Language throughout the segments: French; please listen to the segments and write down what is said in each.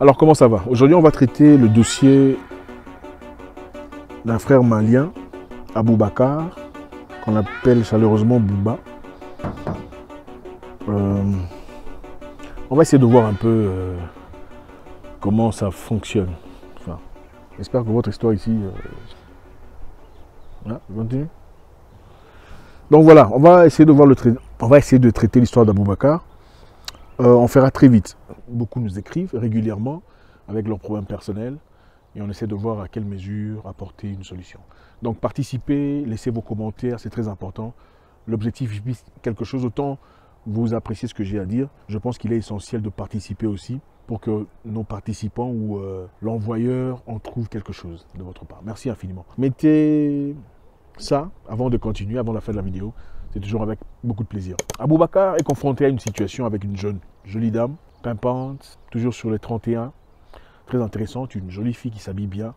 Alors comment ça va? Aujourd'hui on va traiter le dossier d'un frère malien, Aboubacar, qu'on appelle chaleureusement Bouba. On va essayer de voir un peu comment ça fonctionne. Enfin, j'espère que votre histoire ici... continue. Donc voilà, on va essayer de traiter l'histoire d'Aboubacar. On fera très vite. Beaucoup nous écrivent régulièrement avec leurs problèmes personnels et on essaie de voir à quelle mesure apporter une solution. Donc participez, laissez vos commentaires, c'est très important. L'objectif est quelque chose, autant vous appréciez ce que j'ai à dire. Je pense qu'il est essentiel de participer aussi pour que nos participants ou l'envoyeur en trouve quelque chose de votre part. Merci infiniment. Mettez ça avant de continuer, avant la fin de la vidéo. C'est toujours avec beaucoup de plaisir. Aboubacar est confronté à une situation avec une jeune, jolie dame, pimpante, toujours sur les 31, très intéressante, une jolie fille qui s'habille bien,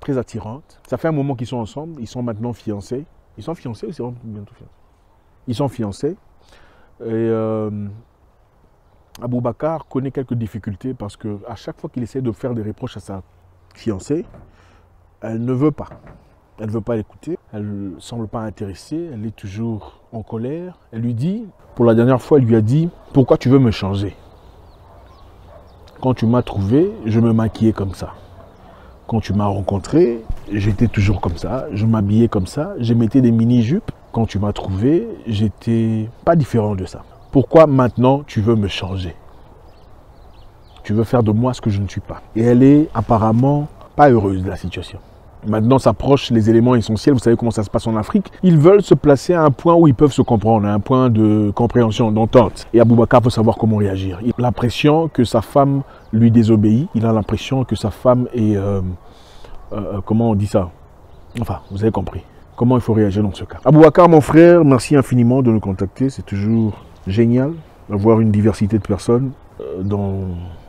très attirante. Ça fait un moment qu'ils sont ensemble, ils sont maintenant fiancés. Ils sont fiancés ou c'est bientôt fiancés? Ils sont fiancés. Et Aboubacar connaît quelques difficultés parce qu'à chaque fois qu'il essaie de faire des reproches à sa fiancée, elle ne veut pas. Elle ne veut pas l'écouter, elle ne semble pas intéressée, elle est toujours en colère. Elle lui dit, pour la dernière fois, elle lui a dit « Pourquoi tu veux me changer? Quand tu m'as trouvé, je me maquillais comme ça. Quand tu m'as rencontré, j'étais toujours comme ça, je m'habillais comme ça, je mettais des mini-jupes. Quand tu m'as trouvé, j'étais pas différent de ça. Pourquoi maintenant tu veux me changer? Tu veux faire de moi ce que je ne suis pas. » Et elle est apparemment pas heureuse de la situation. Maintenant s'approchent les éléments essentiels, vous savez comment ça se passe en Afrique. Ils veulent se placer à un point où ils peuvent se comprendre, à un point de compréhension, d'entente. Et Aboubacar veut savoir comment réagir. Il a l'impression que sa femme lui désobéit, il a l'impression que sa femme est... comment on dit ça? Enfin, vous avez compris. Comment il faut réagir dans ce cas. Aboubacar, mon frère, merci infiniment de nous contacter. C'est toujours génial d'avoir une diversité de personnes dans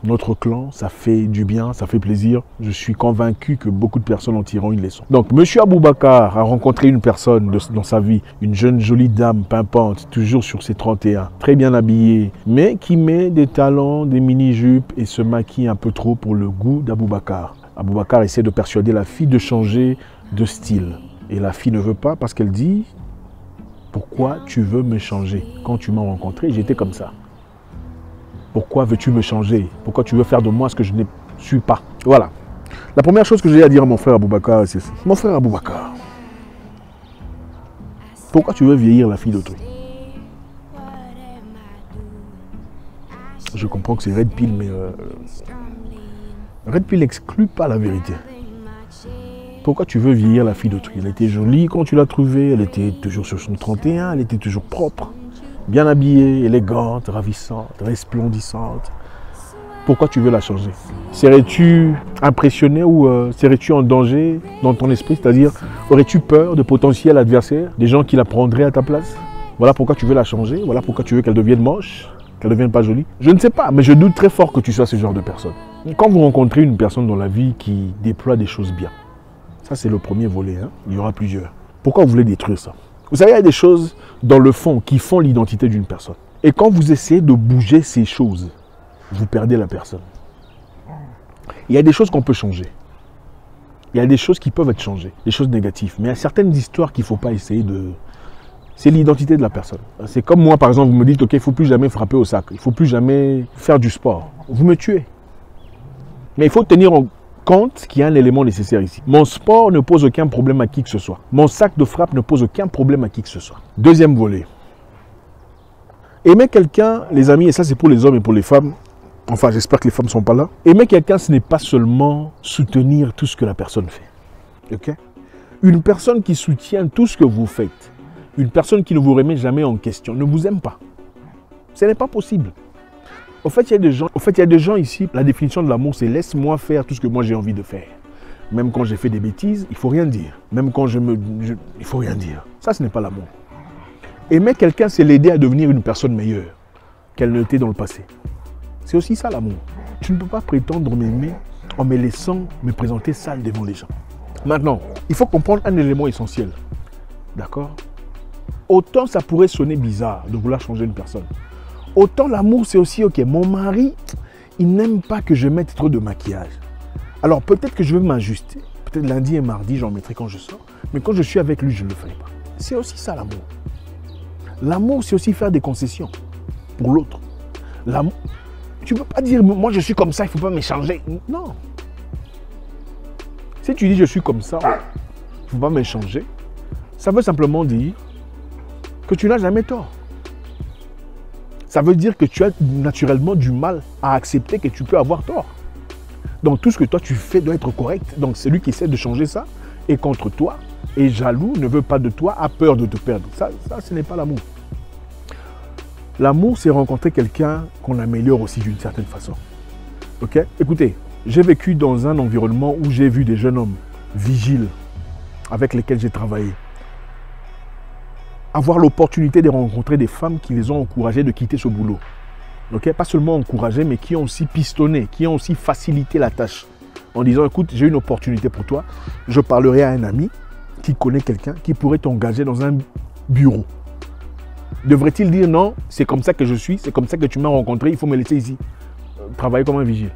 notre clan. Ça fait du bien, ça fait plaisir. Je suis convaincu que beaucoup de personnes en tireront une leçon. Donc, monsieur Aboubacar a rencontré une personne dans sa vie, une jeune jolie dame pimpante, toujours sur ses 31, très bien habillée, mais qui met des talons, des mini-jupes et se maquille un peu trop pour le goût d'Aboubacar. Aboubacar essaie de persuader la fille de changer de style. Et la fille ne veut pas parce qu'elle dit « Pourquoi tu veux me changer? Quand tu m'as rencontré, j'étais comme ça. Pourquoi veux-tu me changer? Pourquoi tu veux faire de moi ce que je ne suis pas ?» Voilà. La première chose que j'ai à dire à mon frère Aboubacar, c'est ça. Mon frère Aboubacar, pourquoi tu veux vieillir la fille d'autrui? Je comprends que c'est Red Pill, mais Red Pill n'exclut pas la vérité. Pourquoi tu veux vieillir la fille d'autrui? Elle était jolie quand tu l'as trouvée, elle était toujours sur son 31, elle était toujours propre, bien habillée, élégante, ravissante, resplendissante. Pourquoi tu veux la changer? Serais-tu impressionné ou serais-tu en danger dans ton esprit? C'est-à-dire, aurais-tu peur de potentiels adversaires, des gens qui la prendraient à ta place? Voilà pourquoi tu veux la changer, voilà pourquoi tu veux qu'elle devienne moche, qu'elle ne devienne pas jolie. Je ne sais pas, mais je doute très fort que tu sois ce genre de personne. Quand vous rencontrez une personne dans la vie qui déploie des choses bien, ça, c'est le premier volet, hein. Il y aura plusieurs. Pourquoi vous voulez détruire ça? Vous savez, il y a des choses dans le fond qui font l'identité d'une personne. Et quand vous essayez de bouger ces choses, vous perdez la personne. Il y a des choses qu'on peut changer. Il y a des choses qui peuvent être changées, des choses négatives. Mais il y a certaines histoires qu'il ne faut pas essayer de... C'est l'identité de la personne. C'est comme moi, par exemple, vous me dites, ok, il ne faut plus jamais frapper au sac. Il ne faut plus jamais faire du sport. Vous me tuez. Mais il faut tenir en compte qu'il y a un élément nécessaire ici. Mon sport ne pose aucun problème à qui que ce soit. Mon sac de frappe ne pose aucun problème à qui que ce soit. Deuxième volet. Aimer quelqu'un, les amis, et ça c'est pour les hommes et pour les femmes, enfin j'espère que les femmes ne sont pas là. Aimer quelqu'un, ce n'est pas seulement soutenir tout ce que la personne fait. Ok? Une personne qui soutient tout ce que vous faites, une personne qui ne vous remet jamais en question, ne vous aime pas. Ce n'est pas possible. Au fait, il y a des gens ici, la définition de l'amour, c'est laisse-moi faire tout ce que moi j'ai envie de faire. Même quand j'ai fait des bêtises, il ne faut rien dire. Même quand il ne faut rien dire. Ça, ce n'est pas l'amour. Aimer quelqu'un, c'est l'aider à devenir une personne meilleure qu'elle ne l'était dans le passé. C'est aussi ça l'amour. Tu ne peux pas prétendre m'aimer en me laissant me présenter sale devant les gens. Maintenant, il faut comprendre un élément essentiel. D'accord? Autant ça pourrait sonner bizarre de vouloir changer une personne. Autant l'amour, c'est aussi, ok, mon mari, il n'aime pas que je mette trop de maquillage. Alors peut-être que je vais m'ajuster. Peut-être lundi et mardi, j'en mettrai quand je sors. Mais quand je suis avec lui, je ne le ferai pas. C'est aussi ça l'amour. L'amour, c'est aussi faire des concessions pour l'autre. L'amour, tu ne peux pas dire, moi je suis comme ça, il ne faut pas m'échanger. Non. Si tu dis je suis comme ça, il ne faut pas m'échanger, ça veut simplement dire que tu n'as jamais tort. Ça veut dire que tu as naturellement du mal à accepter que tu peux avoir tort. Donc tout ce que toi tu fais doit être correct. Donc celui qui essaie de changer ça est contre toi, est jaloux, ne veut pas de toi, a peur de te perdre. Ça ce n'est pas l'amour. L'amour, c'est rencontrer quelqu'un qu'on améliore aussi d'une certaine façon. Ok? Écoutez, j'ai vécu dans un environnement où j'ai vu des jeunes hommes vigiles avec lesquels j'ai travaillé avoir l'opportunité de rencontrer des femmes qui les ont encouragés de quitter ce boulot. Okay? Pas seulement encouragés, mais qui ont aussi pistonné, qui ont aussi facilité la tâche. En disant, écoute, j'ai une opportunité pour toi, je parlerai à un ami qui connaît quelqu'un qui pourrait t'engager dans un bureau. Devrait-il dire non, c'est comme ça que je suis, c'est comme ça que tu m'as rencontré, il faut me laisser ici. Travailler comme un vigile.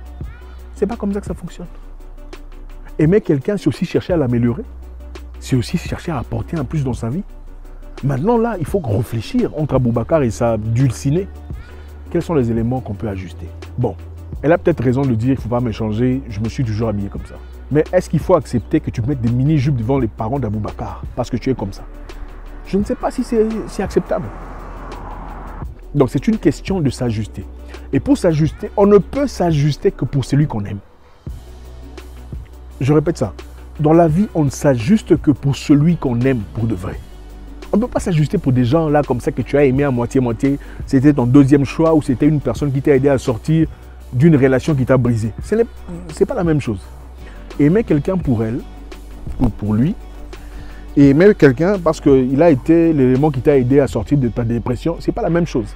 C'est pas comme ça que ça fonctionne. Aimer quelqu'un, c'est aussi chercher à l'améliorer. C'est aussi chercher à apporter un plus dans sa vie. Maintenant, là, il faut réfléchir entre Aboubacar et sa dulcinée. Quels sont les éléments qu'on peut ajuster? Bon, elle a peut-être raison de dire qu'il ne faut pas me changer, je me suis toujours habillé comme ça. Mais est-ce qu'il faut accepter que tu mettes des mini-jupes devant les parents d'Aboubacar parce que tu es comme ça? Je ne sais pas si c'est acceptable. Donc, c'est une question de s'ajuster. Et pour s'ajuster, on ne peut s'ajuster que pour celui qu'on aime. Je répète ça. Dans la vie, on ne s'ajuste que pour celui qu'on aime pour de vrai. On ne peut pas s'ajuster pour des gens là comme ça que tu as aimé à moitié-moitié. C'était ton deuxième choix ou c'était une personne qui t'a aidé à sortir d'une relation qui t'a brisé. Ce n'est pas la même chose. Aimer quelqu'un pour elle ou pour lui, et aimer quelqu'un parce qu'il a été l'élément qui t'a aidé à sortir de ta dépression, ce n'est pas la même chose.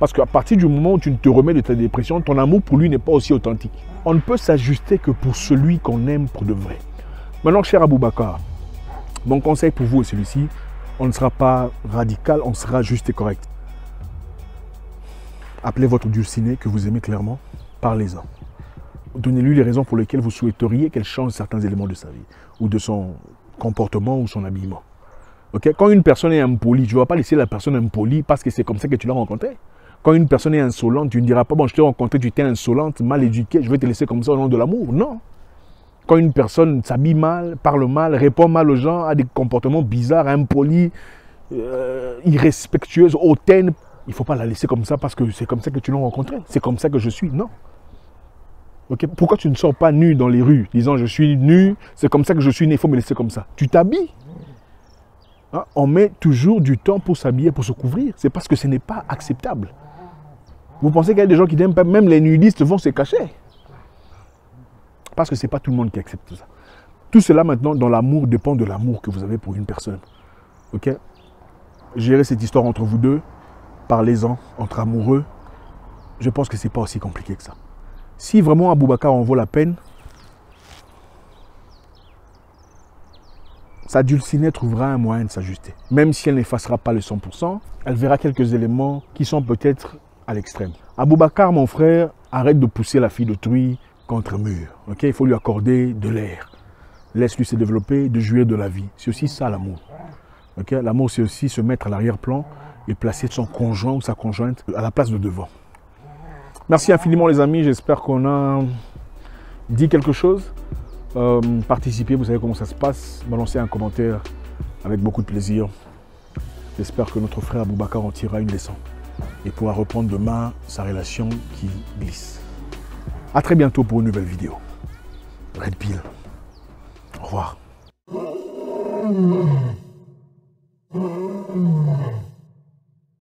Parce qu'à partir du moment où tu te remets de ta dépression, ton amour pour lui n'est pas aussi authentique. On ne peut s'ajuster que pour celui qu'on aime pour de vrai. Maintenant, cher Aboubacar, mon conseil pour vous est celui-ci. On ne sera pas radical, on sera juste et correct. Appelez votre dulcinée que vous aimez clairement, parlez-en. Donnez-lui les raisons pour lesquelles vous souhaiteriez qu'elle change certains éléments de sa vie, ou de son comportement ou son habillement. Okay? Quand une personne est impolie, tu ne vas pas laisser la personne impolie parce que c'est comme ça que tu l'as rencontrée. Quand une personne est insolente, tu ne diras pas, bon, je t'ai rencontré, tu étais insolente, mal éduquée, je vais te laisser comme ça au nom de l'amour. Non. Quand une personne s'habille mal, parle mal, répond mal aux gens, a des comportements bizarres, impolis, irrespectueuses, hautaines, il ne faut pas la laisser comme ça parce que c'est comme ça que tu l'as rencontré. C'est comme ça que je suis. Non. Okay? Pourquoi tu ne sors pas nu dans les rues, disant je suis nu, c'est comme ça que je suis né, il faut me laisser comme ça. Tu t'habilles. Hein? On met toujours du temps pour s'habiller, pour se couvrir. C'est parce que ce n'est pas acceptable. Vous pensez qu'il y a des gens qui n'aiment pas, même les nudistes vont se cacher. Parce que ce n'est pas tout le monde qui accepte ça. Tout cela maintenant, dans l'amour, dépend de l'amour que vous avez pour une personne. Ok? Gérez cette histoire entre vous deux. Parlez-en entre amoureux. Je pense que ce n'est pas aussi compliqué que ça. Si vraiment Aboubacar en vaut la peine, sa dulcinée trouvera un moyen de s'ajuster. Même si elle n'effacera pas le 100%, elle verra quelques éléments qui sont peut-être à l'extrême. Aboubacar, mon frère, arrête de pousser la fille d'autrui contre un mur. Okay? Il faut lui accorder de l'air. Laisse-lui se développer, de jouir de la vie. C'est aussi ça l'amour. Okay? L'amour, c'est aussi se mettre à l'arrière-plan et placer son conjoint ou sa conjointe à la place de devant. Merci infiniment les amis, j'espère qu'on a dit quelque chose. Participez, vous savez comment ça se passe. Balancez un commentaire avec beaucoup de plaisir. J'espère que notre frère Aboubacar en tirera une leçon et pourra reprendre demain sa relation qui glisse. A très bientôt pour une nouvelle vidéo. Red Pill. Au revoir.